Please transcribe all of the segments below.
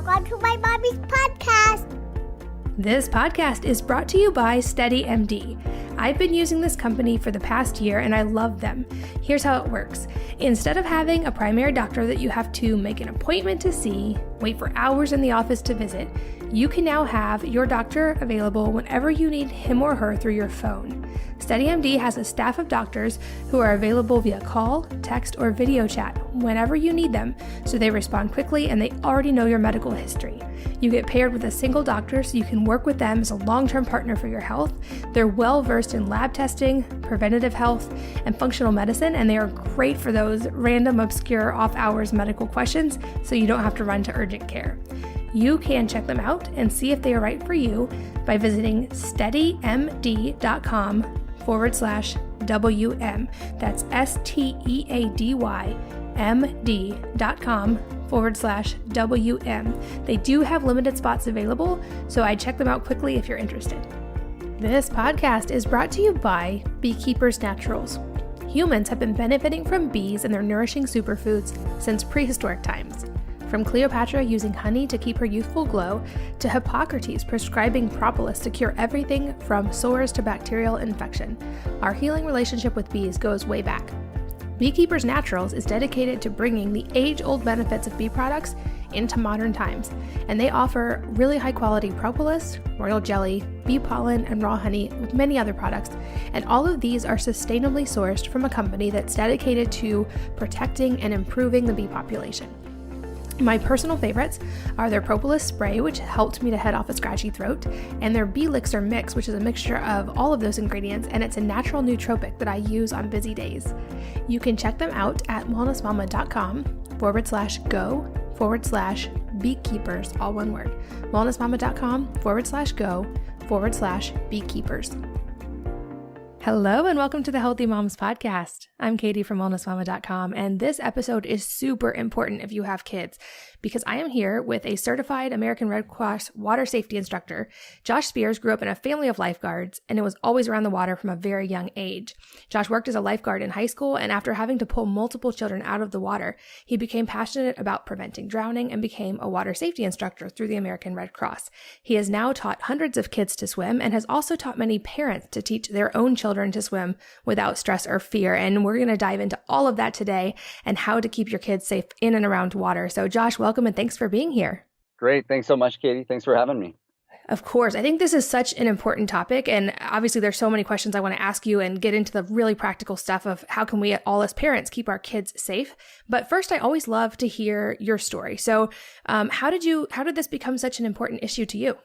Welcome to my mommy's podcast. This podcast is brought to you by SteadyMD. I've been using this company for the past year and I love them. Here's how it works. Instead of having a primary doctor that you have to make an appointment to see, wait for hours in the office to visit, you can now have your doctor available whenever you need him or her through your phone. SteadyMD has a staff of doctors who are available via call, text, or video chat whenever you need them, so they respond quickly and they already know your medical history. You get paired with a single doctor so you can work with them as a long-term partner for your health. They're well-versed in lab testing, preventative health, and functional medicine, and they are great for those random, obscure, off-hours medical questions so you don't have to run to urgent care. You can check them out and see if they are right for you by visiting steadymd.com/WM. That's STEADYMD.com/WM. They do have limited spots available, so I'd check them out quickly if you're interested. This podcast is brought to you by Beekeepers Naturals. Humans have been benefiting from bees and their nourishing superfoods since prehistoric times. From Cleopatra using honey to keep her youthful glow, to Hippocrates prescribing propolis to cure everything from sores to bacterial infection, our healing relationship with bees goes way back. Beekeepers Naturals is dedicated to bringing the age-old benefits of bee products into modern times, and they offer really high-quality propolis, royal jelly, bee pollen, and raw honey with many other products, and all of these are sustainably sourced from a company that's dedicated to protecting and improving the bee population. My personal favorites are their propolis spray, which helped me to head off a scratchy throat, and their bee elixir mix, which is a mixture of all of those ingredients, and it's a natural nootropic that I use on busy days. You can check them out at wellnessmama.com/go/beekeepers, all one word. wellnessmama.com/go/beekeepers. Hello and welcome to the Healthy Moms Podcast. I'm Katie from wellnessmama.com, and this episode is super important if you have kids because I am here with a certified American Red Cross water safety instructor. Josh Spears grew up in a family of lifeguards and was always around the water from a very young age. Josh worked as a lifeguard in high school, and after having to pull multiple children out of the water, he became passionate about preventing drowning and became a water safety instructor through the American Red Cross. He has now taught hundreds of kids to swim and has also taught many parents to teach their own children to swim without stress or fear. And we're going to dive into all of that today and how to keep your kids safe in and around water. So Josh, welcome and thanks for being here. Great. Thanks so much, Katie. Thanks for having me. Of course. I think this is such an important topic. And obviously there's so many questions I want to ask you and get into the really practical stuff of how can we all as parents keep our kids safe. But first, I always love to hear your story. So how did this become such an important issue to you?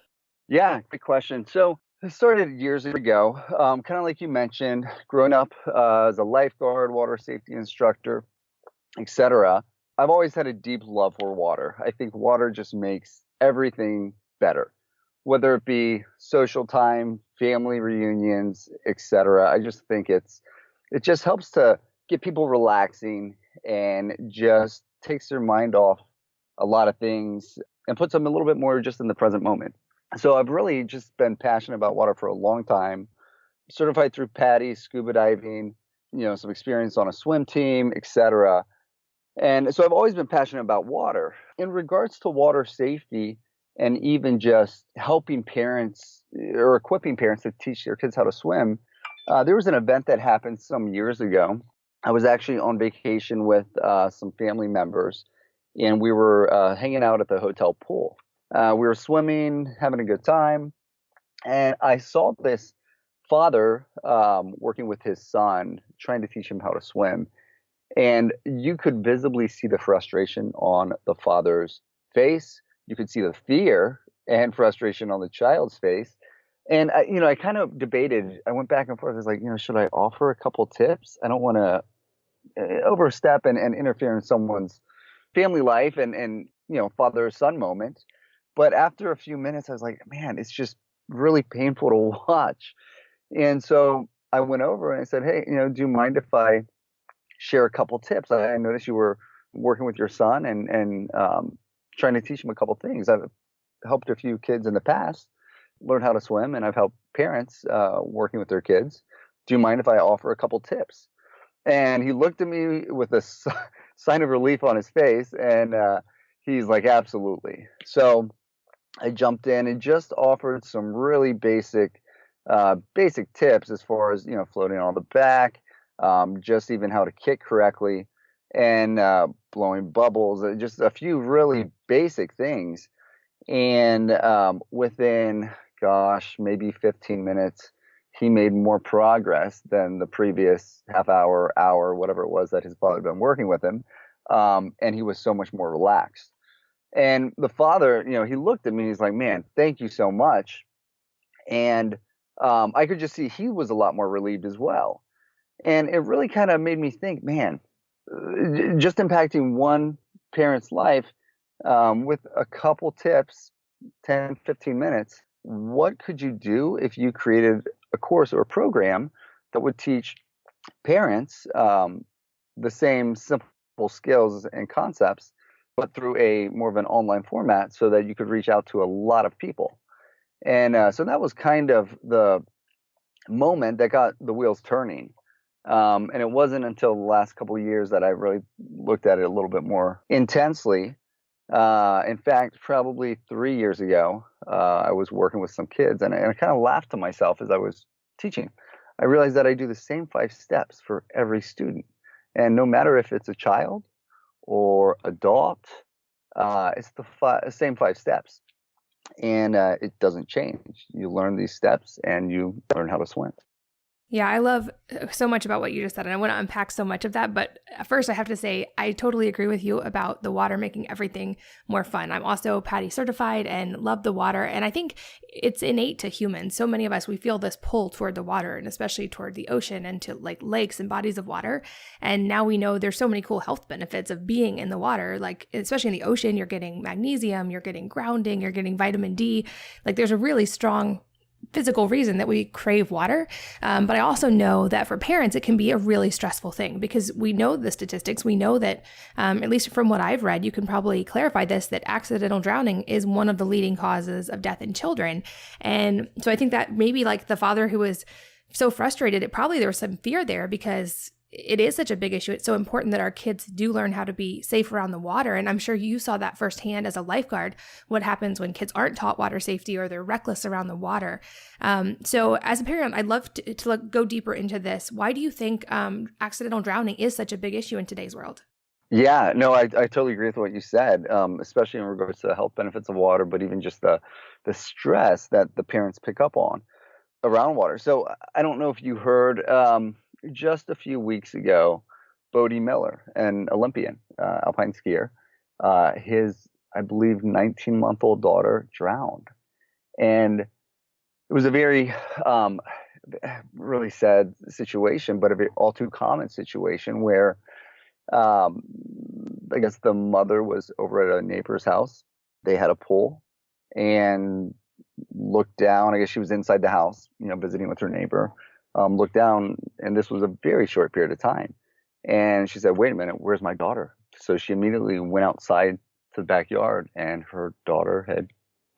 Yeah, good question. So it started years ago, kind of like you mentioned, growing up as a lifeguard, water safety instructor, etc. I've always had a deep love for water. I think water just makes everything better, whether it be social time, family reunions, etc. I just think it just helps to get people relaxing and just takes their mind off a lot of things and puts them a little bit more just in the present moment. So I've really just been passionate about water for a long time, certified through PADI, scuba diving, some experience on a swim team, etc. And so I've always been passionate about water. In regards to water safety and even just helping parents or equipping parents to teach their kids how to swim, there was an event that happened some years ago. I was actually on vacation with some family members, and we were hanging out at the hotel pool. We were swimming, having a good time, and I saw this father working with his son, trying to teach him how to swim. And you could visibly see the frustration on the father's face. You could see the fear and frustration on the child's face. And, I kind of debated. I went back and forth. I was like, should I offer a couple tips? I don't want to overstep and interfere in someone's family life and father-son moment. But after a few minutes, I was like, man, it's just really painful to watch. And so I went over and I said, hey, do you mind if I share a couple tips? I noticed you were working with your son and trying to teach him a couple things. I've helped a few kids in the past learn how to swim, and I've helped parents working with their kids. Do you mind if I offer a couple tips? And he looked at me with a sign of relief on his face, and He's like, absolutely. So I jumped in and just offered some really basic tips as far as, floating on the back, just even how to kick correctly, and blowing bubbles, just a few really basic things. And within, gosh, maybe 15 minutes, he made more progress than the previous half hour, whatever it was that his father had been working with him. And he was so much more relaxed. And the father, he looked at me and he's like, man, thank you so much. And I could just see he was a lot more relieved as well. And it really kind of made me think, man, just impacting one parent's life with a couple tips, 10, 15 minutes, what could you do if you created a course or a program that would teach parents the same simple skills and concepts, but through a more of an online format so that you could reach out to a lot of people? And so that was kind of the moment that got the wheels turning. And it wasn't until the last couple of years that I really looked at it a little bit more intensely. In fact, probably 3 years ago, I was working with some kids, and I kind of laughed to myself as I was teaching. I realized that I do the same 5 steps for every student. And no matter if it's a child or adult, it's the same 5 steps. And it doesn't change. You learn these steps and you learn how to swim. Yeah, I love so much about what you just said, and I want to unpack so much of that. But first, I have to say, I totally agree with you about the water making everything more fun. I'm also PADI certified and love the water. And I think it's innate to humans. So many of us, we feel this pull toward the water, and especially toward the ocean and to like lakes and bodies of water. And now we know there's so many cool health benefits of being in the water. Like, especially in the ocean, you're getting magnesium, you're getting grounding, you're getting vitamin D. Like, there's a really strong physical reason that we crave water. But I also know that for parents, it can be a really stressful thing because we know the statistics. We know that, at least from what I've read, you can probably clarify this, that accidental drowning is one of the leading causes of death in children. And so I think that maybe like the father who was so frustrated, there was some fear there because it is such a big issue. It's so important that our kids do learn how to be safe around the water. And I'm sure you saw that firsthand as a lifeguard, what happens when kids aren't taught water safety or they're reckless around the water. So as a parent, I'd love to go deeper into this. Why do you think accidental drowning is such a big issue in today's world? Yeah, no, I totally agree with what you said, especially in regards to the health benefits of water, but even just the stress that the parents pick up on around water. So I don't know if you heard, just a few weeks ago, Bodie Miller, an Olympian, alpine skier, his, I believe, 19-month-old daughter drowned. And it was a very, really sad situation, but a very all too common situation where I guess the mother was over at a neighbor's house. They had a pool and looked down. I guess she was inside the house, visiting with her neighbor. Looked down, and this was a very short period of time. And she said, wait a minute, where's my daughter? So she immediately went outside to the backyard, and her daughter had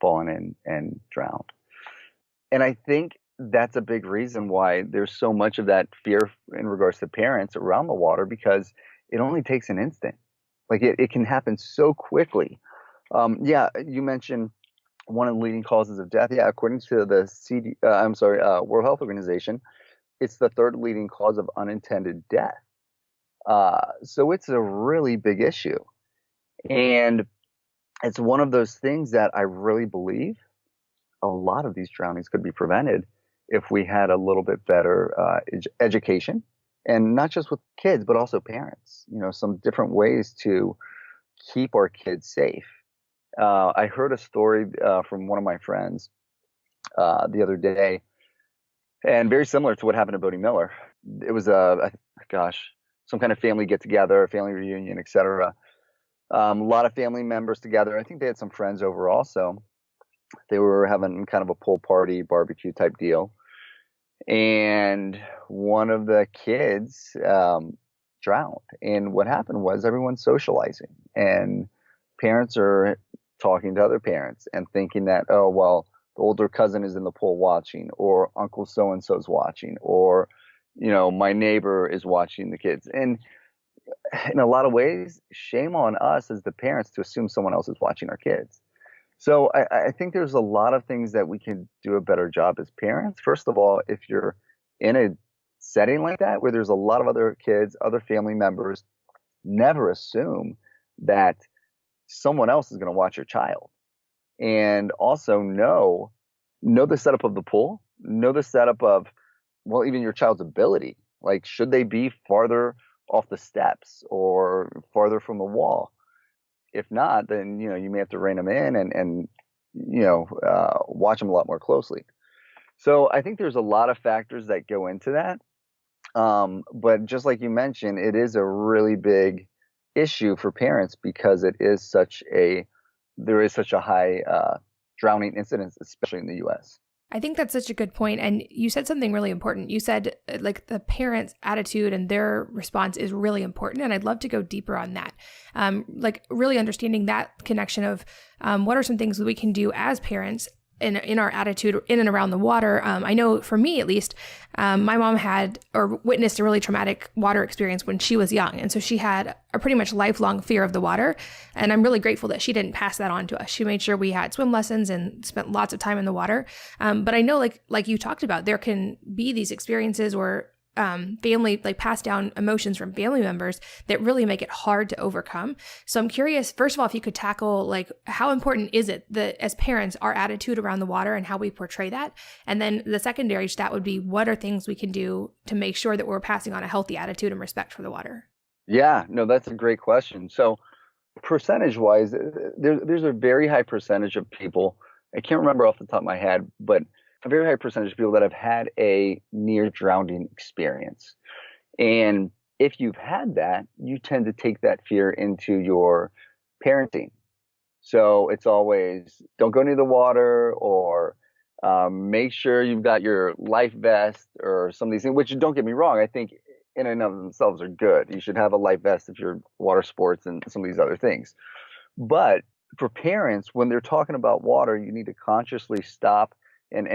fallen in and drowned. And I think that's a big reason why there's so much of that fear in regards to parents around the water, because it only takes an instant. Like it can happen so quickly. Yeah, you mentioned one of the leading causes of death. Yeah, according to the World Health Organization, it's the 3rd leading cause of unintended death. So it's a really big issue. And it's one of those things that I really believe a lot of these drownings could be prevented if we had a little bit better education, and not just with kids, but also parents, some different ways to keep our kids safe. I heard a story from one of my friends the other day, and very similar to what happened to Bodie Miller. It was some kind of family get together, family reunion, etc. A lot of family members together. I think they had some friends over also. They were having kind of a pool party, barbecue type deal. And one of the kids drowned. And what happened was everyone's socializing, and parents are talking to other parents and thinking that, oh, well, the older cousin is in the pool watching, or Uncle so-and-so's watching, or, my neighbor is watching the kids. And in a lot of ways, shame on us as the parents to assume someone else is watching our kids. So I think there's a lot of things that we can do a better job as parents. First of all, if you're in a setting like that where there's a lot of other kids, other family members, never assume that someone else is going to watch your child. And also know the setup of the pool, know the setup of, well, even your child's ability. Like, should they be farther off the steps or farther from the wall? If not, then, you may have to rein them in and watch them a lot more closely. So I think there's a lot of factors that go into that. But just like you mentioned, it is a really big issue for parents because there is such a high drowning incidence, especially in the U.S. I think that's such a good point. And you said something really important. You said like the parents' attitude and their response is really important. And I'd love to go deeper on that. Like really understanding that connection of what are some things that we can do as parents in our attitude in and around the water. I know for me, at least, my mom had or witnessed a really traumatic water experience when she was young. And so she had a pretty much lifelong fear of the water. And I'm really grateful that she didn't pass that on to us. She made sure we had swim lessons and spent lots of time in the water. But I know like you talked about, there can be these experiences or family, like passed down emotions from family members that really make it hard to overcome. So I'm curious, first of all, if you could tackle like how important is it that as parents, our attitude around the water and how we portray that? And then the secondary to that would be, what are things we can do to make sure that we're passing on a healthy attitude and respect for the water? Yeah, no, that's a great question. So percentage wise, there's a very high percentage of people, I can't remember off the top of my head, but a very high percentage of people that have had a near drowning experience. And if you've had that, you tend to take that fear into your parenting. So it's always don't go near the water, or make sure you've got your life vest or some of these things, which don't get me wrong, I think in and of themselves are good. You should have a life vest if you're water sports and some of these other things. But for parents, when they're talking about water, you need to consciously stop and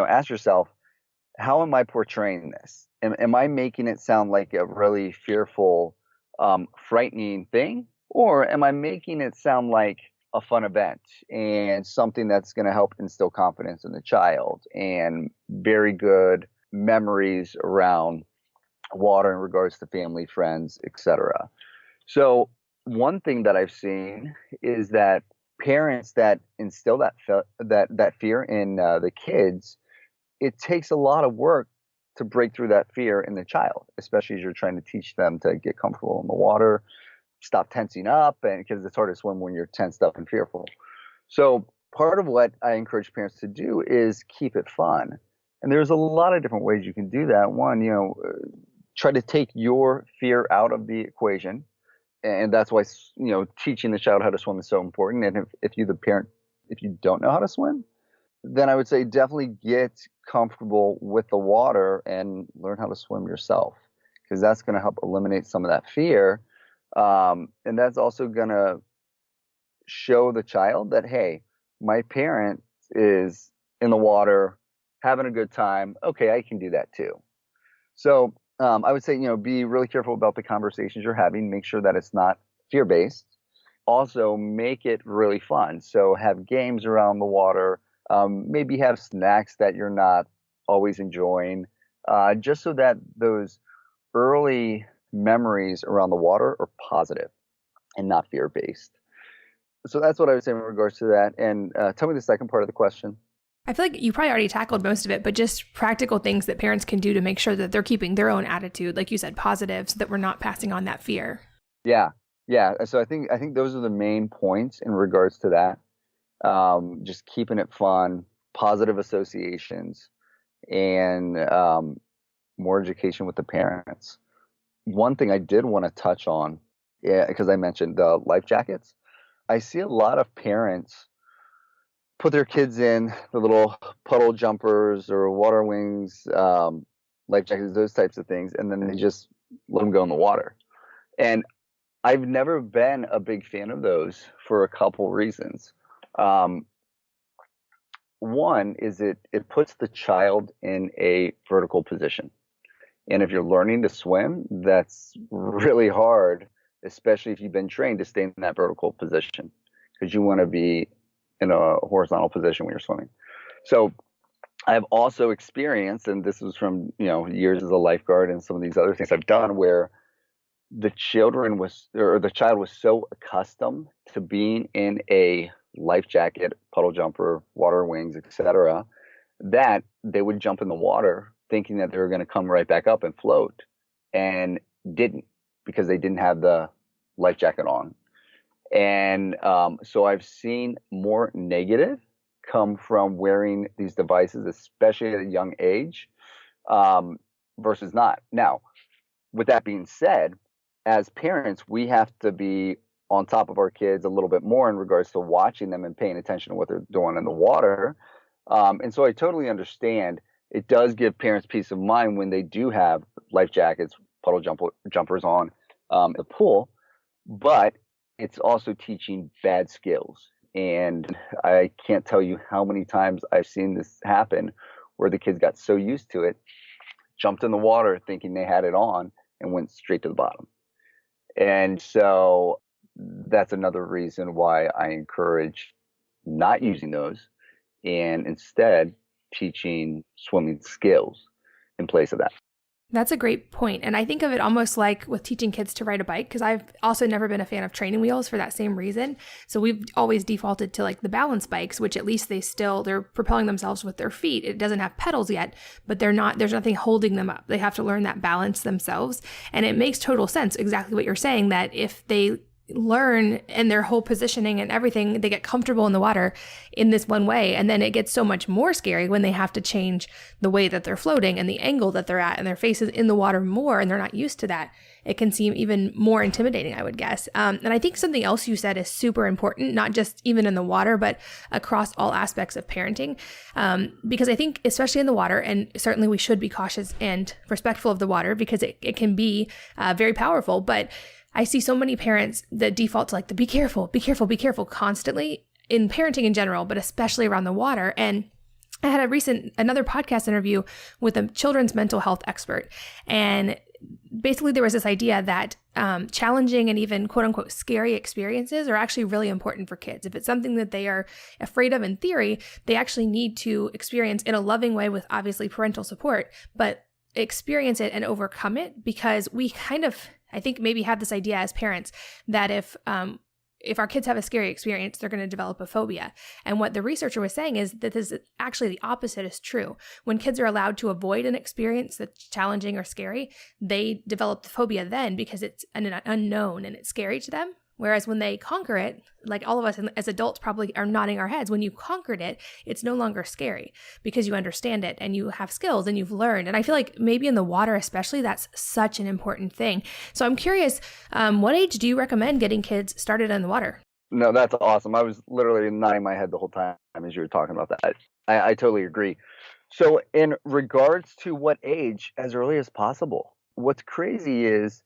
ask yourself, how am I portraying this? Am I making it sound like a really fearful, frightening thing? Or am I making it sound like a fun event and something that's going to help instill confidence in the child and very good memories around water in regards to family, friends, etc.? So one thing that I've seen is that parents that instill that fear in the kids, it takes a lot of work to break through that fear in the child, especially as you're trying to teach them to get comfortable in the water, stop tensing up, and because it's hard to swim when you're tensed up and fearful. So part of what I encourage parents to do is keep it fun. And there's a lot of different ways you can do that. One, try to take your fear out of the equation. And that's why, teaching the child how to swim is so important. And if you, the parent, if you don't know how to swim, then I would say definitely get comfortable with the water and learn how to swim yourself, because that's going to help eliminate some of that fear. And that's also going to show the child that, hey, my parent is in the water having a good time. Okay, I can do that too. So I would say, be really careful about the conversations you're having. Make sure that it's not fear-based. Also, make it really fun. So have games around the water. Maybe have snacks that you're not always enjoying, just so that those early memories around the water are positive and not fear-based. So that's what I would say in regards to that. And tell me the second part of the question. I feel like you probably already tackled most of it, but just practical things that parents can do to make sure that they're keeping their own attitude, like you said, positive, so that we're not passing on that fear. Yeah. So I think those are the main points in regards to that. Just keeping it fun, positive associations, and more education with the parents. One thing I did want to touch on, because I mentioned the life jackets. I see a lot of parents put their kids in the little puddle jumpers or water wings, life jackets, those types of things, and then they just let them go in the water. And I've never been a big fan of those for a couple reasons. One is it puts the child in a vertical position. And if you're learning to swim, that's really hard, especially if you've been trained to stay in that vertical position, because you want to be in a horizontal position when you're swimming. So I've also experienced, and this was from, years as a lifeguard and some of these other things I've done, where the child was so accustomed to being in a life jacket, puddle jumper, water wings, etc., that they would jump in the water thinking that they were going to come right back up and float, and didn't, because they didn't have the life jacket on. And so I've seen more negative come from wearing these devices, especially at a young age, versus not. Now, with that being said, as parents, we have to be on top of our kids a little bit more in regards to watching them and paying attention to what they're doing in the water. And so I totally understand. It does give parents peace of mind when they do have life jackets, puddle jumpers on the pool, but it's also teaching bad skills. And I can't tell you how many times I've seen this happen where the kids got so used to it, jumped in the water thinking they had it on, and went straight to the bottom. And so that's another reason why I encourage not using those and instead teaching swimming skills in place of that. That's a great point. And I think of it almost like with teaching kids to ride a bike, because I've also never been a fan of training wheels for that same reason. So we've always defaulted to like the balance bikes, which at least they're propelling themselves with their feet. It doesn't have pedals yet, but there's nothing holding them up. They have to learn that balance themselves. And it makes total sense, exactly what you're saying, that if they learn and their whole positioning and everything, they get comfortable in the water in this one way. And then it gets so much more scary when they have to change the way that they're floating and the angle that they're at, and their face is in the water more, and they're not used to that. It can seem even more intimidating, I would guess. And I think something else you said is super important, not just even in the water, but across all aspects of parenting. Because I think, especially in the water, and certainly we should be cautious and respectful of the water, because it can be very powerful. But I see so many parents that default to like the be careful constantly in parenting in general, but especially around the water. And I had another podcast interview with a children's mental health expert. And basically there was this idea that challenging and even quote unquote scary experiences are actually really important for kids. If it's something that they are afraid of in theory, they actually need to experience in a loving way with obviously parental support, but experience it and overcome it, because we kind of, I think, maybe have this idea as parents that if our kids have a scary experience, they're going to develop a phobia. And what the researcher was saying is that this is actually the opposite is true. When kids are allowed to avoid an experience that's challenging or scary, they develop the phobia then because it's an unknown and it's scary to them. Whereas when they conquer it, like all of us as adults probably are nodding our heads, when you conquered it, it's no longer scary because you understand it and you have skills and you've learned. And I feel like maybe in the water especially, that's such an important thing. So I'm curious, what age do you recommend getting kids started in the water? No, that's awesome. I was literally nodding my head the whole time as you were talking about that. I totally agree. So in regards to what age, as early as possible. What's crazy is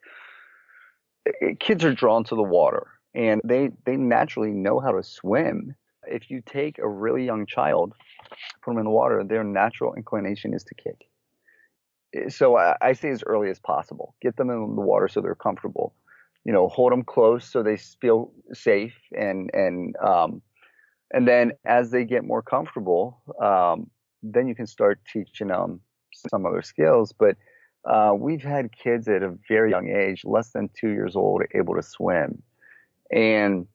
kids are drawn to the water and they naturally know how to swim. If you take a really young child, put them in the water, their natural inclination is to kick. So I say as early as possible. Get them in the water so they're comfortable. Hold them close so they feel safe, and then as they get more comfortable, then you can start teaching them some other skills. But we've had kids at a very young age, less than 2 years old, able to swim. And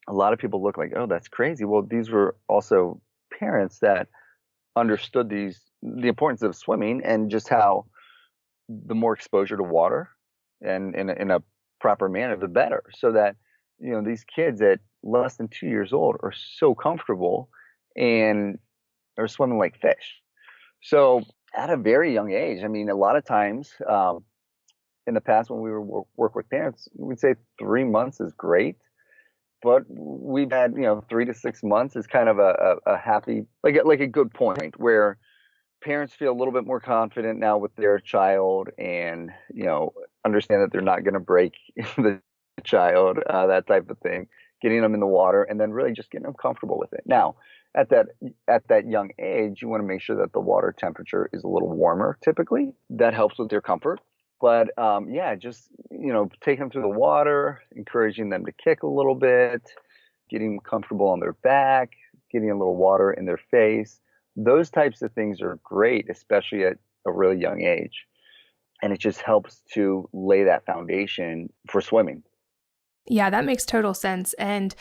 a lot of people look like, oh, that's crazy. Well, these were also parents that understood the importance of swimming and just how the more exposure to water and in a proper manner, the better. So that, these kids at less than 2 years old are so comfortable and are swimming like fish. So at a very young age, I mean, a lot of times in the past when we were work with parents, we'd say 3 months is great. But we've had, 3 to 6 months is kind of a happy, like a good point where parents feel a little bit more confident now with their child and, understand that they're not going to break the child, that type of thing. getting them in the water, and then really just getting them comfortable with it. Now, at that young age, you want to make sure that the water temperature is a little warmer. Typically, that helps with their comfort. But yeah, just taking them through the water, encouraging them to kick a little bit, getting them comfortable on their back, getting a little water in their face. Those types of things are great, especially at a really young age. And it just helps to lay that foundation for swimming. Yeah, that makes total sense. And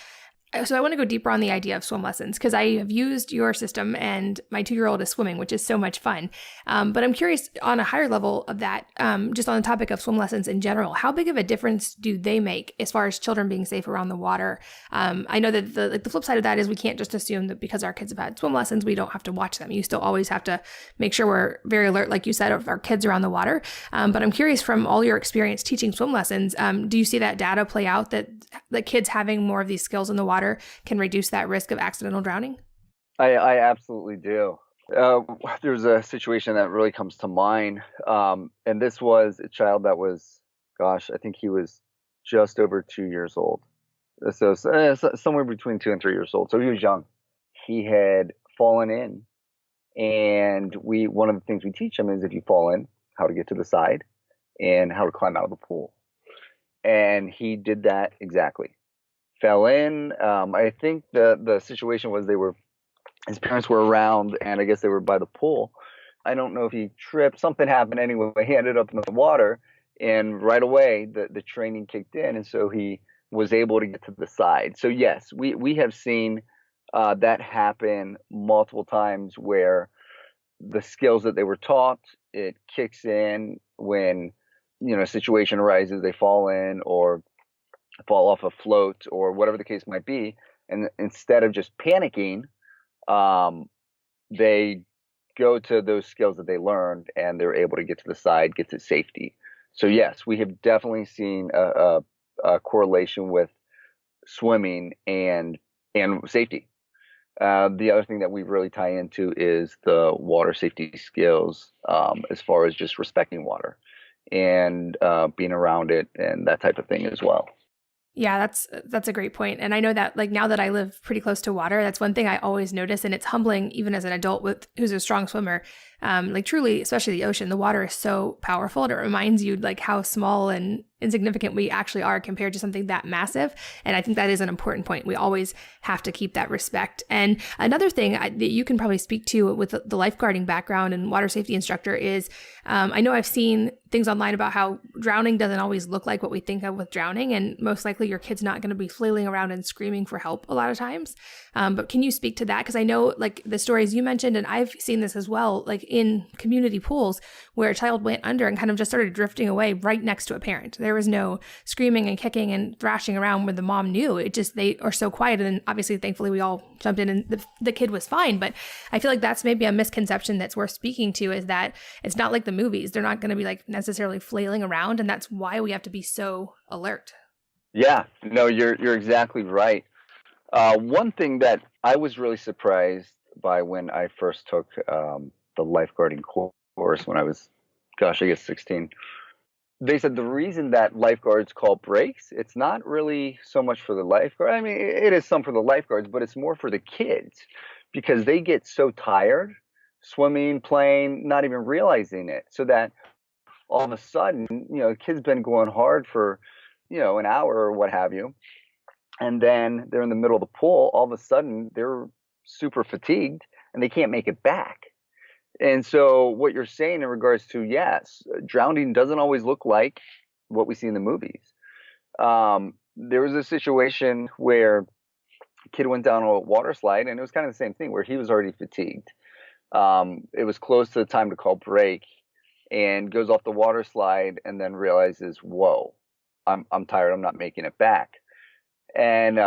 so I want to go deeper on the idea of swim lessons because I have used your system and my 2-year-old is swimming, which is so much fun. But I'm curious on a higher level of that, just on the topic of swim lessons in general, how big of a difference do they make as far as children being safe around the water? I know that the flip side of that is we can't just assume that because our kids have had swim lessons, we don't have to watch them. You still always have to make sure we're very alert, like you said, of our kids around the water. But I'm curious from all your experience teaching swim lessons, do you see that data play out that the kids having more of these skills in the water can reduce that risk of accidental drowning? I absolutely do. There's a situation that really comes to mind. And this was a child that was, I think he was just over 2 years old. So somewhere between 2 and 3 years old. So he was young. He had fallen in. And one of the things we teach him is if you fall in, how to get to the side and how to climb out of the pool. And he did that exactly. Fell in. I think the situation was his parents were around, and I guess they were by the pool. I don't know if he tripped. Something happened anyway. He ended up in the water, and right away the training kicked in, and so he was able to get to the side. So yes, we have seen that happen multiple times where the skills that they were taught, it kicks in when a situation arises. They fall in or fall off a float or whatever the case might be, and instead of just panicking, they go to those skills that they learned and they're able to get to the side, get to safety. So yes, we have definitely seen a correlation with swimming and safety. The other thing that we really tie into is the water safety skills, as far as just respecting water and being around it and that type of thing as well. Yeah, that's a great point. And I know that like now that I live pretty close to water, that's one thing I always notice. And it's humbling even as an adult who's a strong swimmer. Like truly, especially the ocean, the water is so powerful. And it reminds you like how small and insignificant we actually are compared to something that massive. And I think that is an important point. We always have to keep that respect. And another thing that you can probably speak to with the lifeguarding background and water safety instructor is, I know I've seen things online about how drowning doesn't always look like what we think of with drowning. And most likely your kid's not going to be flailing around and screaming for help a lot of times. But can you speak to that? Because I know like the stories you mentioned, and I've seen this as well, like in community pools where a child went under and kind of just started drifting away right next to a parent. There was no screaming and kicking and thrashing around where the mom knew. It just, they are so quiet. And obviously, thankfully, we all jumped in and the kid was fine. But I feel like that's maybe a misconception that's worth speaking to, is that it's not like the movies. They're not going to be like necessarily flailing around. And that's why we have to be so alert. Yeah, no, you're exactly right. One thing that I was really surprised by when I first took the lifeguarding course when I was, I guess 16, they said the reason that lifeguards call breaks, it's not really so much for the lifeguard. I mean, it is some for the lifeguards, but it's more for the kids because they get so tired swimming, playing, not even realizing it. So that all of a sudden, the kid's been going hard for, an hour or what have you. And then they're in the middle of the pool. All of a sudden, they're super fatigued and they can't make it back. And so what you're saying in regards to, yes, drowning doesn't always look like what we see in the movies. There was a situation where a kid went down a water slide, and it was kind of the same thing where he was already fatigued. It was close to the time to call break, and goes off the water slide and then realizes, whoa, I'm tired. I'm not making it back. And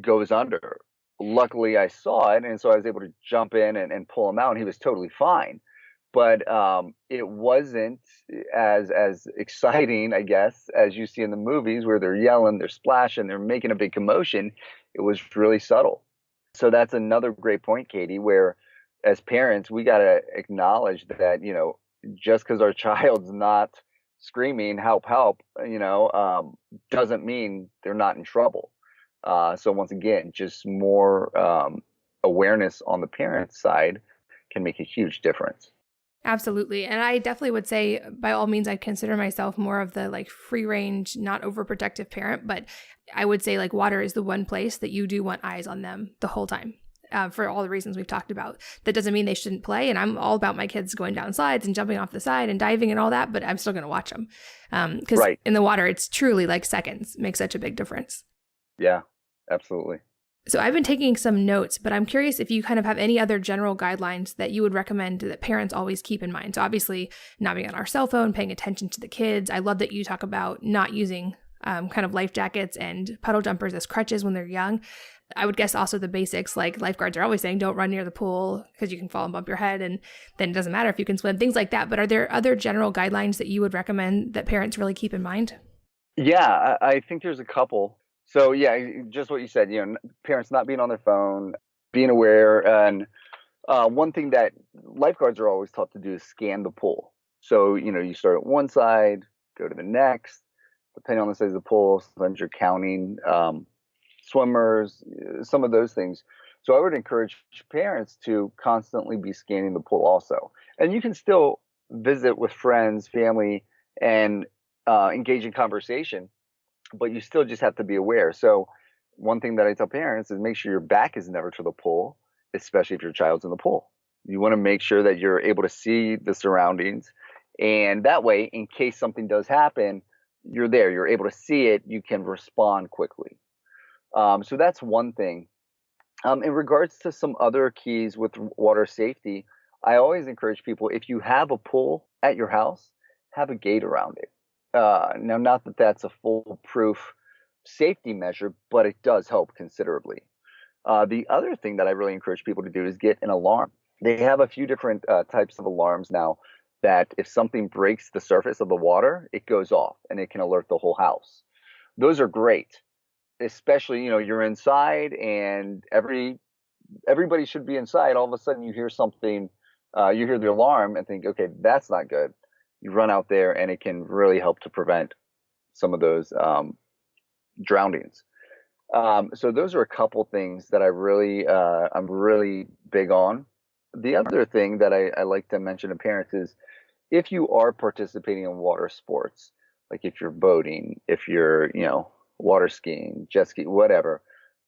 goes under. Luckily, I saw it, and so I was able to jump in and pull him out, and he was totally fine. But it wasn't as exciting, I guess, as you see in the movies where they're yelling, they're splashing, they're making a big commotion. It was really subtle. So that's another great point, Katie, where as parents, we got to acknowledge that, just because our child's not screaming, help, doesn't mean they're not in trouble. So once again, just more awareness on the parent's side can make a huge difference. Absolutely. And I definitely would say, by all means, I consider myself more of the like free range, not overprotective parent. But I would say like water is the one place that you do want eyes on them the whole time. For all the reasons we've talked about. That doesn't mean they shouldn't play. And I'm all about my kids going down slides and jumping off the side and diving and all that, but I'm still going to watch them. Because in the water, it's truly like seconds makes such a big difference. Yeah, absolutely. So I've been taking some notes, but I'm curious if you kind of have any other general guidelines that you would recommend that parents always keep in mind. So obviously not being on our cell phone, paying attention to the kids. I love that you talk about not using kind of life jackets and puddle jumpers as crutches when they're young. I would guess also the basics, like lifeguards are always saying, don't run near the pool because you can fall and bump your head, and then it doesn't matter if you can swim, things like that. But are there other general guidelines that you would recommend that parents really keep in mind? Yeah, I think there's a couple. So yeah, just what you said, parents not being on their phone, being aware. And one thing that lifeguards are always taught to do is scan the pool. So, you start at one side, go to the next, depending on the size of the pool. Sometimes you're counting swimmers, some of those things. So I would encourage parents to constantly be scanning the pool also. And you can still visit with friends, family, and engage in conversation, but you still just have to be aware. So one thing that I tell parents is make sure your back is never to the pool, especially if your child's in the pool. You want to make sure that you're able to see the surroundings. And that way, in case something does happen, you're there, you're able to see it, you can respond quickly. So that's one thing. In regards to some other keys with water safety, I always encourage people, if you have a pool at your house, have a gate around it. Now, not that that's a foolproof safety measure, but it does help considerably. The other thing that I really encourage people to do is get an alarm. They have a few different types of alarms now that if something breaks the surface of the water, it goes off and it can alert the whole house. Those are great. Especially, you're inside and everybody should be inside. All of a sudden you hear something, you hear the alarm and think, okay, that's not good. You run out there and it can really help to prevent some of those drownings. So those are a couple things that I'm really big on. The other thing that I like to mention to parents is if you are participating in water sports, like if you're boating, if you're, water skiing, jet ski, whatever,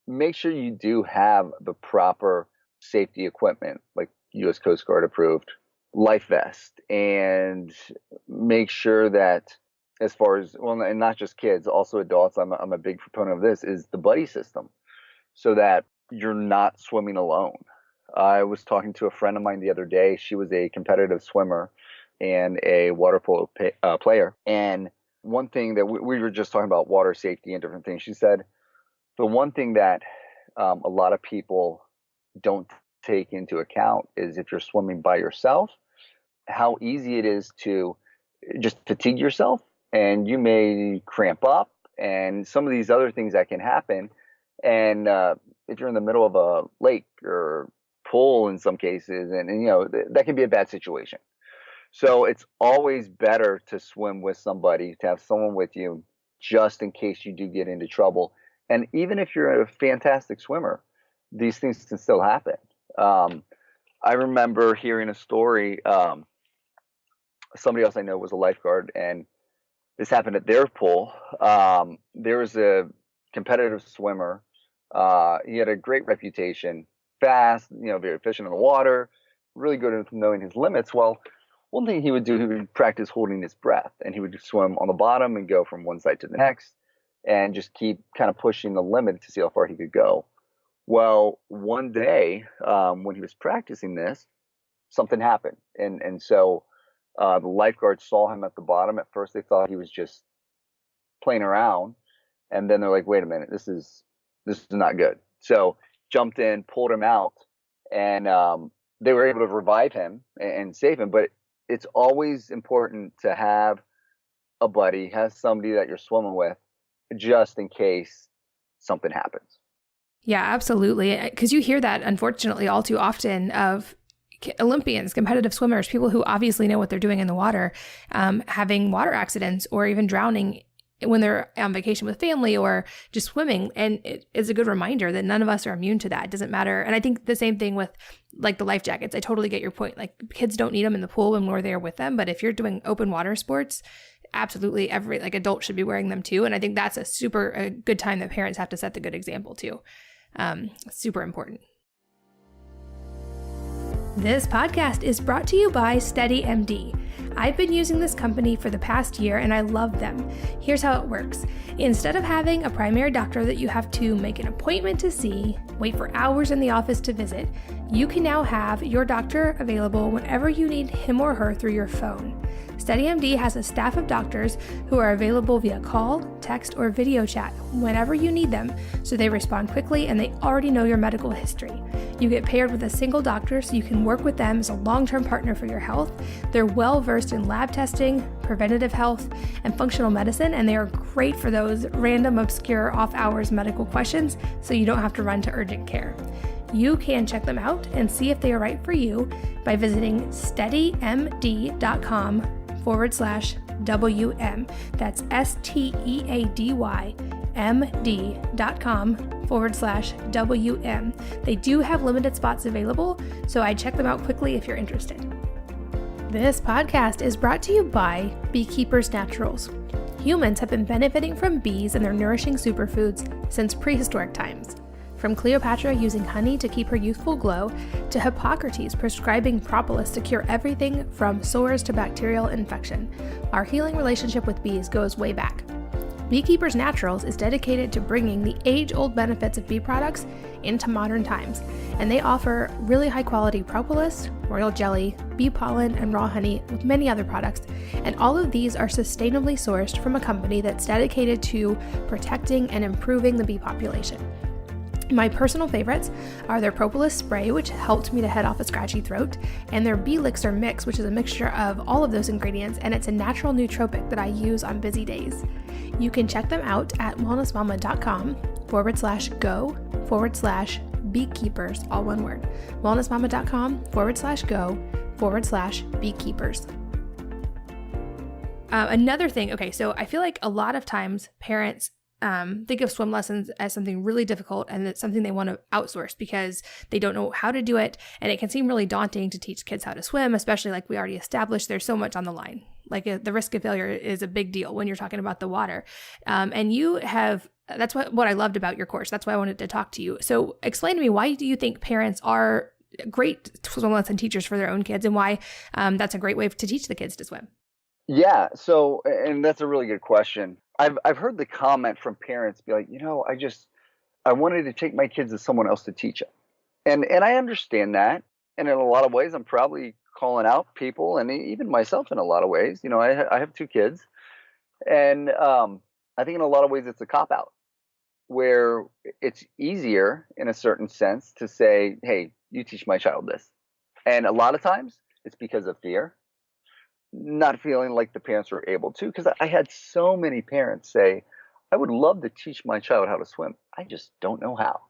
make sure you do have the proper safety equipment, like U.S. Coast Guard approved life vest, and make sure that as far as, well, and not just kids, also adults, I'm a big proponent of this, is the buddy system, so that you're not swimming alone. I was talking to a friend of mine the other day. She was a competitive swimmer and a water polo player. And one thing that we were just talking about water safety and different things. She said, the one thing that a lot of people don't take into account is if you're swimming by yourself, how easy it is to just fatigue yourself, and you may cramp up and some of these other things that can happen. And if you're in the middle of a lake or pool in some cases, and that can be a bad situation. So it's always better to swim with somebody, to have someone with you, just in case you do get into trouble. And even if you're a fantastic swimmer, these things can still happen. I remember hearing a story. Somebody else I know was a lifeguard, and this happened at their pool. There was a competitive swimmer. He had a great reputation, fast, very efficient in the water, really good at knowing his limits. Well, one thing he would do, he would practice holding his breath, and he would swim on the bottom and go from one side to the next and just keep kind of pushing the limit to see how far he could go. Well, one day when he was practicing this, something happened. And so the lifeguards saw him at the bottom. At first, they thought he was just playing around. And then they're like, wait a minute, this is not good. So jumped in, pulled him out, and they were able to revive him and save him. But it's always important to have a buddy, have somebody that you're swimming with, just in case something happens. Yeah, absolutely. Because you hear that, unfortunately, all too often of Olympians, competitive swimmers, people who obviously know what they're doing in the water, having water accidents or even drowning when they're on vacation with family or just swimming. And it is a good reminder that none of us are immune to that. It doesn't matter. And I think the same thing with like the life jackets. I totally get your point. Like kids don't need them in the pool when we're there with them. But if you're doing open water sports, absolutely every like adult should be wearing them too. And I think that's a good time that parents have to set the good example too. Super important. This podcast is brought to you by SteadyMD. I've been using this company for the past year and I love them. Here's how it works. Instead of having a primary doctor that you have to make an appointment to see, wait for hours in the office to visit, you can now have your doctor available whenever you need him or her through your phone. SteadyMD has a staff of doctors who are available via call, text, or video chat whenever you need them, so they respond quickly and they already know your medical history. You get paired with a single doctor so you can work with them as a long-term partner for your health. They're well-versed in lab testing, preventative health, and functional medicine, and they are great for those random, obscure, off-hours medical questions so you don't have to run to urgent care. You can check them out and see if they are right for you by visiting steadymd.com/WM. That's steadymd.com/WM. They do have limited spots available, so I'd check them out quickly if you're interested. This podcast is brought to you by Beekeepers Naturals. Humans have been benefiting from bees and their nourishing superfoods since prehistoric times. From Cleopatra using honey to keep her youthful glow, to Hippocrates prescribing propolis to cure everything from sores to bacterial infection, our healing relationship with bees goes way back. Beekeepers Naturals is dedicated to bringing the age-old benefits of bee products into modern times, and they offer really high-quality propolis, royal jelly, bee pollen, and raw honey, with many other products, and all of these are sustainably sourced from a company that's dedicated to protecting and improving the bee population. My personal favorites are their propolis spray, which helped me to head off a scratchy throat, and their bee elixir mix, which is a mixture of all of those ingredients, and it's a natural nootropic that I use on busy days. You can check them out at wellnessmama.com/go/beekeepers, all one word. wellnessmama.com/go/beekeepers. Another thing, okay, so I feel like a lot of times parents think of swim lessons as something really difficult and it's something they want to outsource because they don't know how to do it. And it can seem really daunting to teach kids how to swim, especially like we already established, there's so much on the line. Like the risk of failure is a big deal when you're talking about the water. And you have, that's what I loved about your course. That's why I wanted to talk to you. So explain to me, why do you think parents are great swim lesson teachers for their own kids and why that's a great way to teach the kids to swim? Yeah. So, and that's a really good question. I've heard the comment from parents be like, I wanted to take my kids to someone else to teach them. And I understand that. And in a lot of ways, I'm probably calling out people and even myself in a lot of ways. I have two kids. And I think in a lot of ways, it's a cop-out where it's easier in a certain sense to say, hey, you teach my child this. And a lot of times it's because of fear. Not feeling like the parents were able to, because I had so many parents say, I would love to teach my child how to swim. I just don't know how.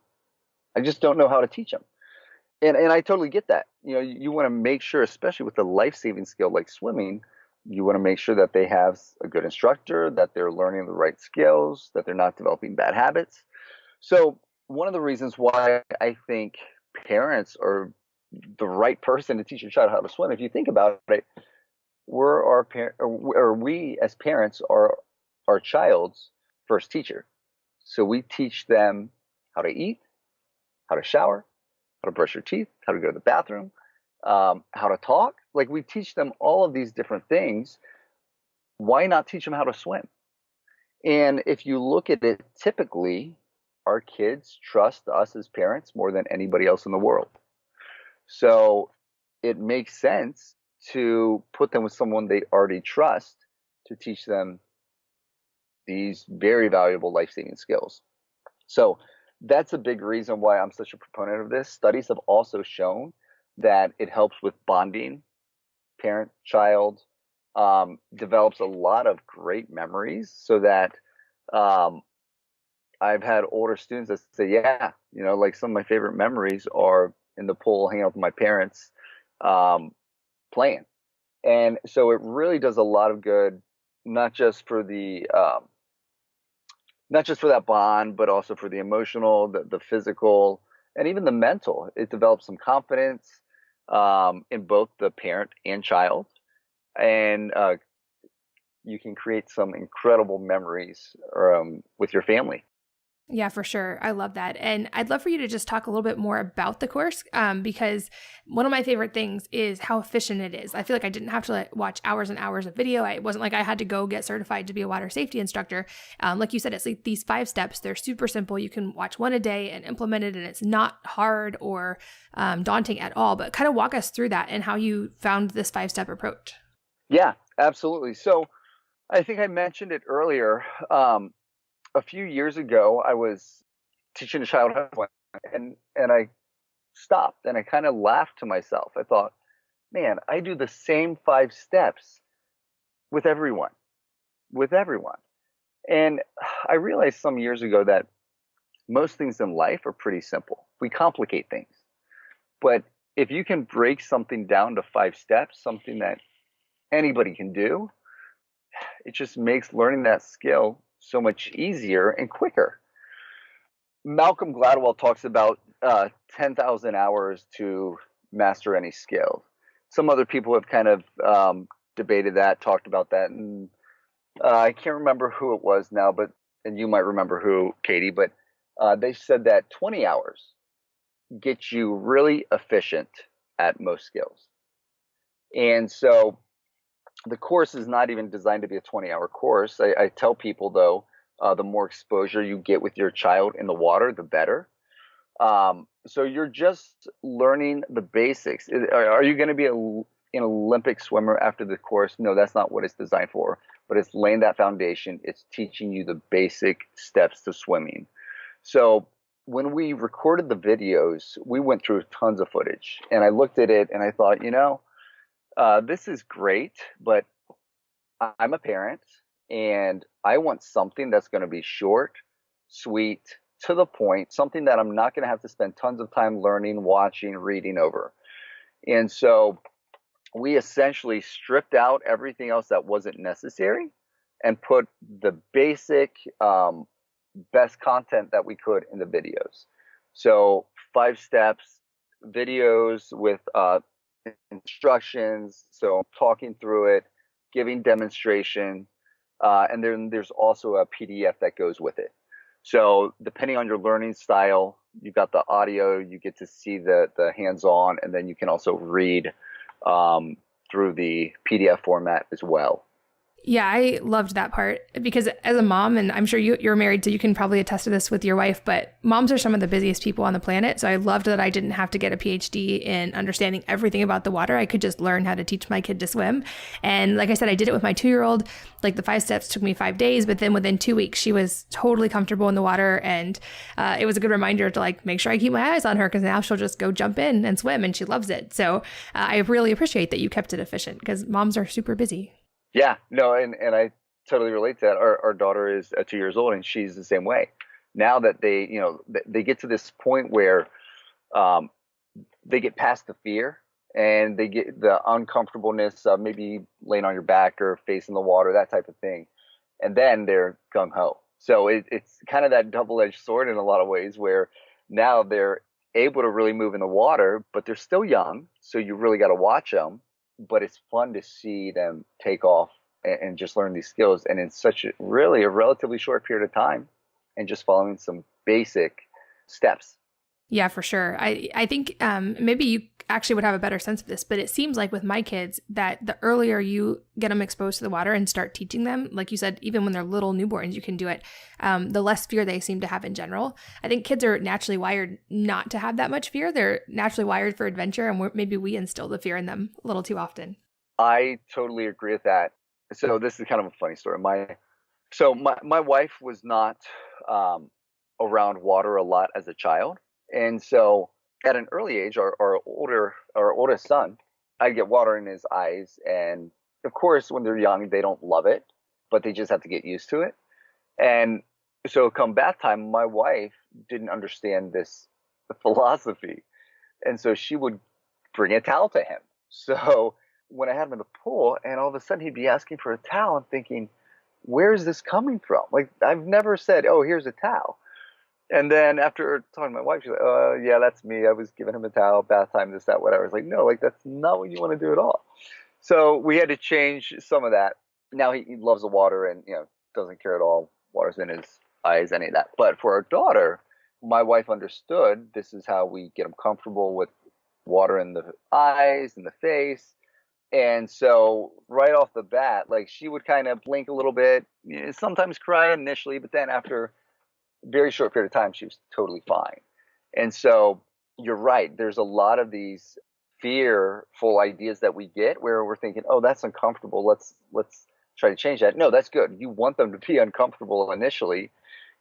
I just don't know how to teach them. And I totally get that. You want to make sure, especially with a life-saving skill like swimming, you want to make sure that they have a good instructor, that they're learning the right skills, that they're not developing bad habits. So one of the reasons why I think parents are the right person to teach your child how to swim, if you think about it, we as parents are our child's first teacher. So we teach them how to eat, how to shower, how to brush your teeth, how to go to the bathroom, how to talk. Like we teach them all of these different things. Why not teach them how to swim? And if you look at it, typically our kids trust us as parents more than anybody else in the world. So it makes sense to put them with someone they already trust to teach them these very valuable life-saving skills. So that's a big reason why I'm such a proponent of this. Studies have also shown that it helps with bonding, parent-child, develops a lot of great memories so that I've had older students that say, yeah, like some of my favorite memories are in the pool, hanging out with my parents, playing. And so it really does a lot of good, not just for the not just for that bond, but also for the emotional, the physical, and even the mental. It develops some confidence in both the parent and child, and you can create some incredible memories with your family. Yeah, for sure. I love that. And I'd love for you to just talk a little bit more about the course because one of my favorite things is how efficient it is. I feel like I didn't have to watch hours and hours of video. It wasn't like I had to go get certified to be a water safety instructor. Like you said, it's like these 5 steps. They're super simple. You can watch one a day and implement it, and it's not hard or daunting at all. But kind of walk us through that and how you found this 5-step approach. Yeah, absolutely. So I think I mentioned it earlier. A few years ago, I was teaching a child how to swim, and I stopped and I kind of laughed to myself. I thought, man, I do the same 5 steps with everyone, with everyone. And I realized some years ago that most things in life are pretty simple. We complicate things. But if you can break something down to 5 steps, something that anybody can do, it just makes learning that skill so much easier and quicker. Malcolm Gladwell talks about 10,000 hours to master any skill. Some other people have kind of debated that, talked about that, and I can't remember who it was now, and you might remember who, Katie, but they said that 20 hours gets you really efficient at most skills. And so the course is not even designed to be a 20-hour course. I tell people, though, the more exposure you get with your child in the water, the better. So you're just learning the basics. Are you going to be an Olympic swimmer after the course? No, that's not what it's designed for. But it's laying that foundation. It's teaching you the basic steps to swimming. So when we recorded the videos, we went through tons of footage. And I looked at it and I thought, this is great, but I'm a parent and I want something that's going to be short, sweet, to the point, something that I'm not going to have to spend tons of time learning, watching, reading over. And so we essentially stripped out everything else that wasn't necessary and put the basic best content that we could in the videos. So 5 steps, videos with instructions, so talking through it, giving demonstration, and then there's also a PDF that goes with it. So depending on your learning style, you've got the audio, you get to see the hands-on, and then you can also read through the PDF format as well. Yeah, I loved that part because as a mom, and I'm sure you're married, so you can probably attest to this with your wife, but moms are some of the busiest people on the planet. So I loved that I didn't have to get a PhD in understanding everything about the water. I could just learn how to teach my kid to swim. And like I said, I did it with my 2-year-old. Like the 5 steps took me 5 days, but then within 2 weeks, she was totally comfortable in the water. And it was a good reminder to make sure I keep my eyes on her because now she'll just go jump in and swim and she loves it. So I really appreciate that you kept it efficient because moms are super busy. Yeah, no, and I totally relate to that. Our daughter is 2 years old, and she's the same way. Now that they get to this point where they get past the fear and they get the uncomfortableness of maybe laying on your back or facing the water, that type of thing, and then they're gung ho. So it's kind of that double-edged sword in a lot of ways, where now they're able to really move in the water, but they're still young, so you really got to watch them. But it's fun to see them take off and just learn these skills, and in such a relatively short period of time, and just following some basic steps. Yeah, for sure. I think maybe you actually would have a better sense of this, but it seems like with my kids that the earlier you get them exposed to the water and start teaching them, like you said, even when they're little newborns, you can do it, the less fear they seem to have in general. I think kids are naturally wired not to have that much fear. They're naturally wired for adventure, and maybe we instill the fear in them a little too often. I totally agree with that. So this is kind of a funny story. My wife was not around water a lot as a child. And so at an early age, our oldest son, I'd get water in his eyes. And of course, when they're young, they don't love it, but they just have to get used to it. And so come bath time, my wife didn't understand this philosophy. And so she would bring a towel to him. So when I had him in the pool and all of a sudden he'd be asking for a towel, I'm thinking, where is this coming from? Like, I've never said, oh, here's a towel. And then after talking to my wife, she's like, oh, yeah, that's me. I was giving him a towel, bath time, this, that, whatever. It's like, no, like, that's not what you want to do at all. So we had to change some of that. Now he loves the water and, doesn't care at all. Water's in his eyes, any of that. But for our daughter, my wife understood this is how we get them comfortable with water in the eyes and the face. And so right off the bat, like, she would kind of blink a little bit, sometimes cry initially, but then after a very short period of time, she was totally fine. And so you're right. There's a lot of these fearful ideas that we get where we're thinking, oh, that's uncomfortable. Let's try to change that. No, that's good. You want them to be uncomfortable initially,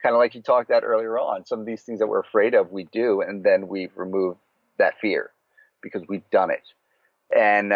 kind of like you talked about earlier on. Some of these things that we're afraid of, we do, and then we remove that fear because we've done it. And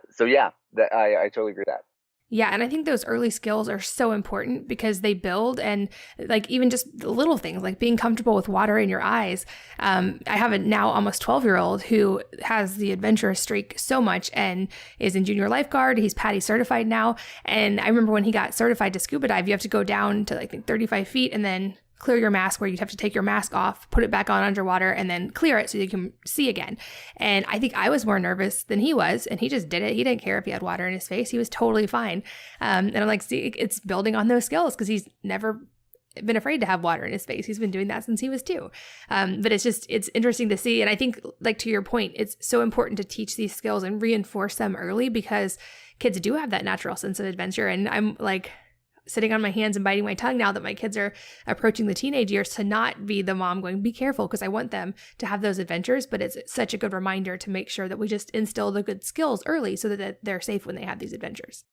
so, yeah, I totally agree with that. Yeah, and I think those early skills are so important because they build, and like even just the little things like being comfortable with water in your eyes. I have a now almost 12-year-old who has the adventurous streak so much and is in junior lifeguard. He's PADI certified now. And I remember when he got certified to scuba dive, you have to go down to like 35 feet and then clear your mask, where you'd have to take your mask off, put it back on underwater, and then clear it so you can see again. And I think I was more nervous than he was, and he just did it. He didn't care if he had water in his face. He was totally fine. And I'm like, see, it's building on those skills because he's never been afraid to have water in his face. He's been doing that since he was 2. But it's interesting to see. And I think, like, to your point, it's so important to teach these skills and reinforce them early because kids do have that natural sense of adventure. And I'm like, sitting on my hands and biting my tongue now that my kids are approaching the teenage years to not be the mom going, be careful, because I want them to have those adventures. But it's such a good reminder to make sure that we just instill the good skills early so that they're safe when they have these adventures.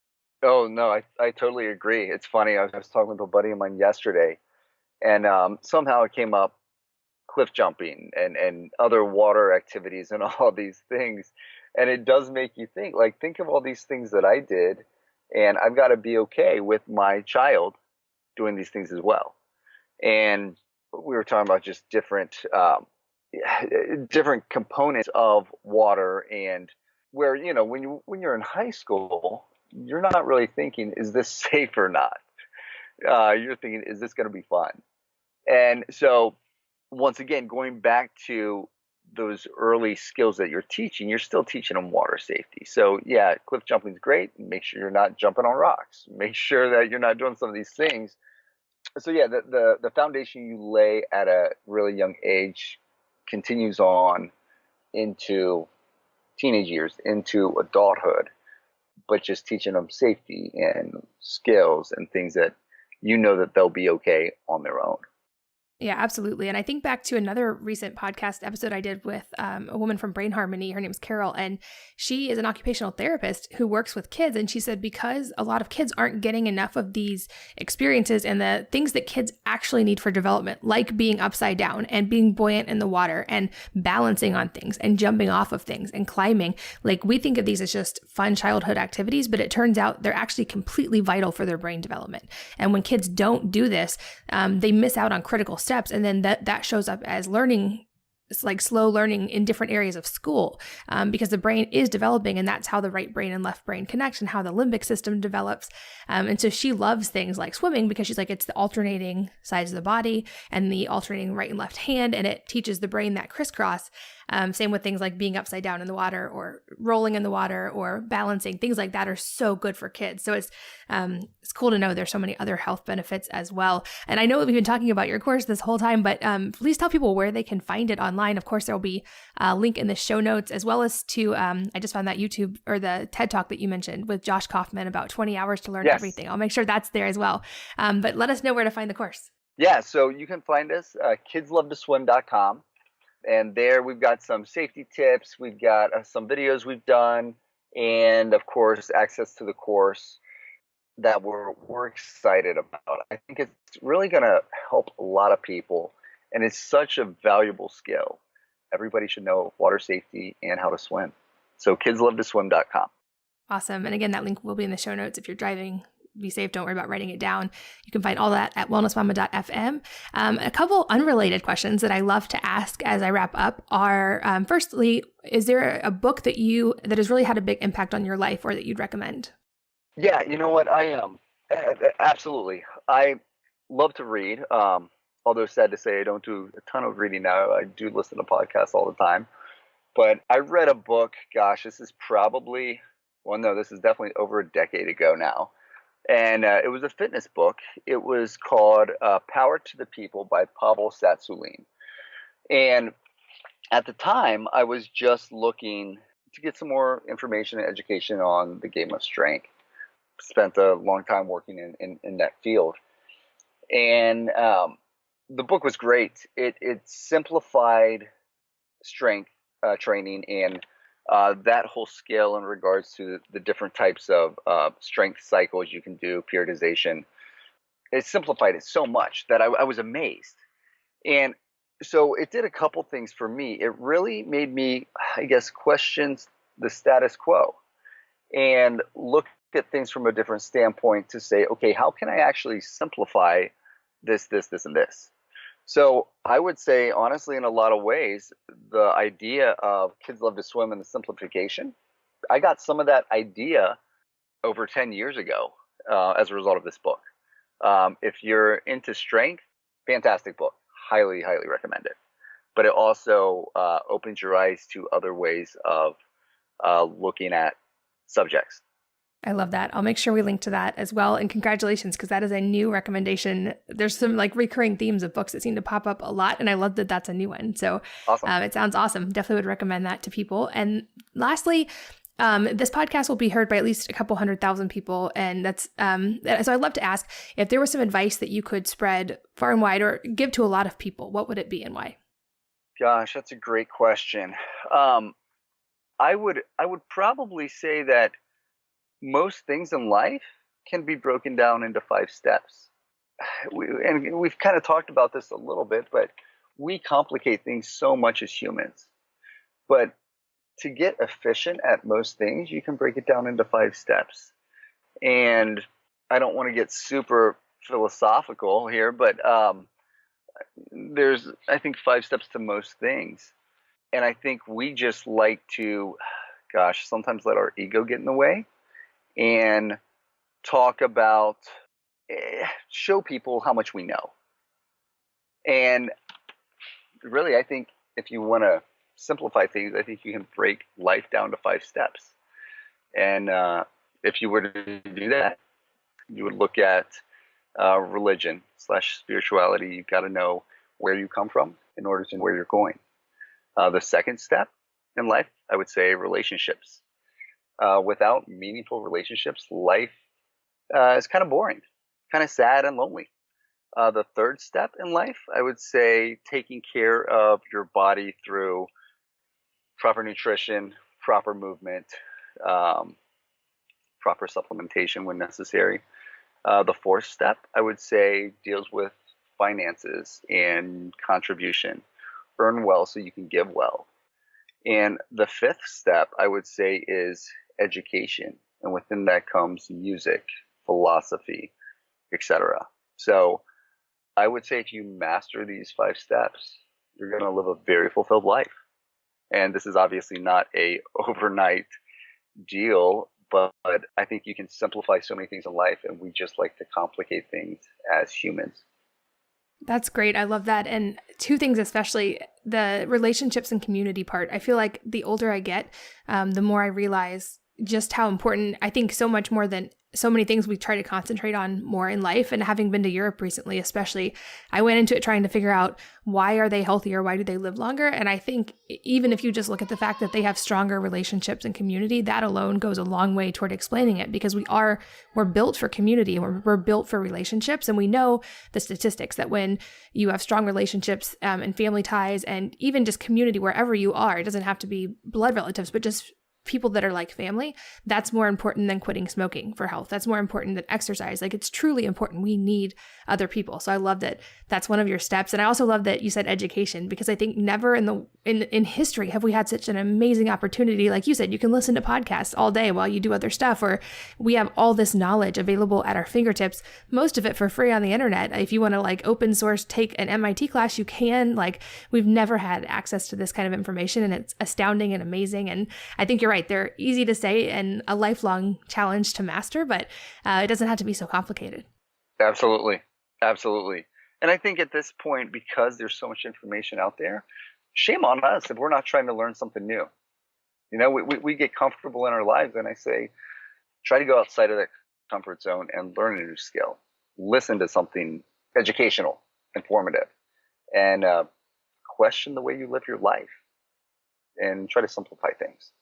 Oh, no, I totally agree. It's funny. I was talking with a buddy of mine yesterday, and somehow it came up, cliff jumping and other water activities and all these things. And it does make you think of all these things that I did. And I've got to be okay with my child doing these things as well. And we were talking about just different components of water, and where, when you're in high school, you're not really thinking, is this safe or not? You're thinking, is this going to be fun? And so once again, going back to those early skills that you're teaching, you're still teaching them water safety. So yeah, cliff jumping is great. Make sure you're not jumping on rocks. Make sure that you're not doing some of these things. So yeah, the foundation you lay at a really young age continues on into teenage years, into adulthood, but just teaching them safety and skills and things that that they'll be okay on their own. Yeah, absolutely. And I think back to another recent podcast episode I did with a woman from Brain Harmony. Her name's Carol, and she is an occupational therapist who works with kids. And she said because a lot of kids aren't getting enough of these experiences and the things that kids actually need for development, like being upside down and being buoyant in the water and balancing on things and jumping off of things and climbing. Like, we think of these as just fun childhood activities, but it turns out they're actually completely vital for their brain development. And when kids don't do this, they miss out on critical steps. And then that shows up as learning, like slow learning in different areas of school, because the brain is developing, and that's how the right brain and left brain connect and how the limbic system develops. And so she loves things like swimming because she's like, it's the alternating sides of the body and the alternating right and left hand, and it teaches the brain that crisscross. Same with things like being upside down in the water or rolling in the water or balancing. Things like that are so good for kids. So it's cool to know there's so many other health benefits as well. And I know we've been talking about your course this whole time, but please tell people where they can find it online. Of course, there will be a link in the show notes, as well as to, I just found that YouTube or the TED Talk that you mentioned with Josh Kaufman about 20 hours to learn everything. I'll make sure that's there as well. But let us know where to find the course. Yeah, so you can find us kidslovetoswim.com. And there we've got some safety tips. We've got some videos we've done, and of course, access to the course that we're excited about. I think it's really going to help a lot of people, and it's such a valuable skill. Everybody should know water safety and how to swim. So kidslovetoswim.com. Awesome. And again, that link will be in the show notes. If you're driving, be safe. Don't worry about writing it down. You can find all that at wellnessmama.fm. A couple unrelated questions that I love to ask as I wrap up are, firstly, is there a book that has really had a big impact on your life or that you'd recommend? Yeah, you know what? Absolutely. I love to read. Although sad to say, I don't do a ton of reading now. I do listen to podcasts all the time. But I read a book. Gosh, this is probably well, no, this is definitely over a decade ago now, and it was a fitness book. It was called "Power to the People" by Pavel Satsulin. And at the time, I was just looking to get some more information and education on the game of strength. Spent a long time working in that field. And the book was great. It simplified strength training and that whole scale in regards to the different types of strength cycles you can do, periodization. It simplified it so much that I was amazed. And so it did a couple things for me. It really made me, I guess, question the status quo and look at things from a different standpoint to say, okay, how can I actually simplify this, and this? So I would say, honestly, in a lot of ways, the idea of Kids Love to Swim and the simplification, I got some of that idea over 10 years ago as a result of this book. If you're into strength, fantastic book. Highly, highly recommend it. But it also opens your eyes to other ways of looking at subjects. I love that. I'll make sure we link to that as well. And congratulations, because that is a new recommendation. There's some like recurring themes of books that seem to pop up a lot. And I love that that's a new one. So awesome. It sounds awesome. Definitely would recommend that to people. And lastly, this podcast will be heard by at least a couple 100,000 people. And that's so I'd love to ask if there was some advice that you could spread far and wide or give to a lot of people, what would it be and why? Gosh, that's a great question. I would probably say that most things in life can be broken down into 5 steps. We've kind of talked about this a little bit, but we complicate things so much as humans. But to get efficient at most things, you can break it down into 5 steps. And I don't want to get super philosophical here, but there's, I think, 5 steps to most things. And I think we just like to, sometimes let our ego get in the way and talk about, show people how much we know. And really, I think if you want to simplify things, I think you can break life down to 5 steps. And if you were to do that, you would look at religion / spirituality. You've got to know where you come from in order to know where you're going. The second step in life, I would say relationships. Without meaningful relationships, life is kind of boring, kind of sad and lonely. The third step in life, I would say taking care of your body through proper nutrition, proper movement, proper supplementation when necessary. The fourth step, I would say, deals with finances and contribution. Earn well so you can give well. And the fifth step, I would say, is education. And within that comes music, philosophy, etc. So I would say if you master these 5 steps, you're going to live a very fulfilled life. And this is obviously not a overnight deal, but I think you can simplify so many things in life, and we just like to complicate things as humans. That's great. I love that. And 2 things, especially the relationships and community part. I feel like the older I get, the more I realize just how important, I think so much more than so many things we try to concentrate on more in life. And having been to Europe recently, especially, I went into it trying to figure out why are they healthier? Why do they live longer? And I think even if you just look at the fact that they have stronger relationships and community, that alone goes a long way toward explaining it, because we're built for community and we're built for relationships. And we know the statistics that when you have strong relationships and family ties and even just community wherever you are, it doesn't have to be blood relatives, but just people that are like family, that's more important than quitting smoking for health. That's more important than exercise. Like, it's truly important. We need other people. So I love that that's one of your steps. And I also love that you said education, because I think never in history have we had such an amazing opportunity. Like you said, you can listen to podcasts all day while you do other stuff, or we have all this knowledge available at our fingertips, most of it for free on the internet. If you want to like open source, take an MIT class, you can. Like, we've never had access to this kind of information, and it's astounding and amazing. And I think you're right. right. They're easy to say and a lifelong challenge to master, but it doesn't have to be so complicated. Absolutely. Absolutely. And I think at this point, because there's so much information out there, shame on us if we're not trying to learn something new. We get comfortable in our lives, and I say, try to go outside of that comfort zone and learn a new skill. Listen to something educational, informative, and question the way you live your life and try to simplify things.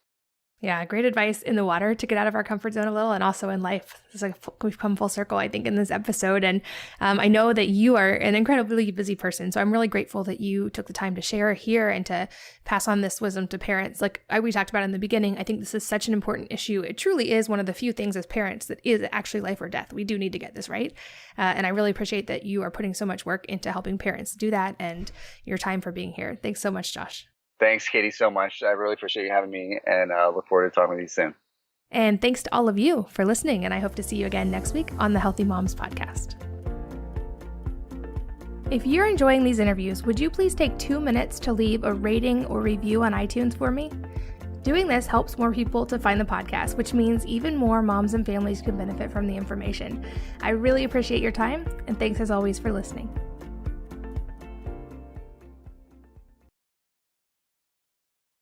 Yeah, great advice in the water to get out of our comfort zone a little, and also in life. It's like we've come full circle, I think, in this episode. And I know that you are an incredibly busy person, so I'm really grateful that you took the time to share here and to pass on this wisdom to parents. Like we talked about in the beginning, I think this is such an important issue. It truly is one of the few things as parents that is actually life or death. We do need to get this right. And I really appreciate that you are putting so much work into helping parents do that, and your time for being here. Thanks so much, Josh. Thanks, Katie, so much. I really appreciate you having me, and look forward to talking with you soon. And thanks to all of you for listening, and I hope to see you again next week on the Healthy Moms Podcast. If you're enjoying these interviews, would you please take 2 minutes to leave a rating or review on iTunes for me? Doing this helps more people to find the podcast, which means even more moms and families can benefit from the information. I really appreciate your time, and thanks as always for listening.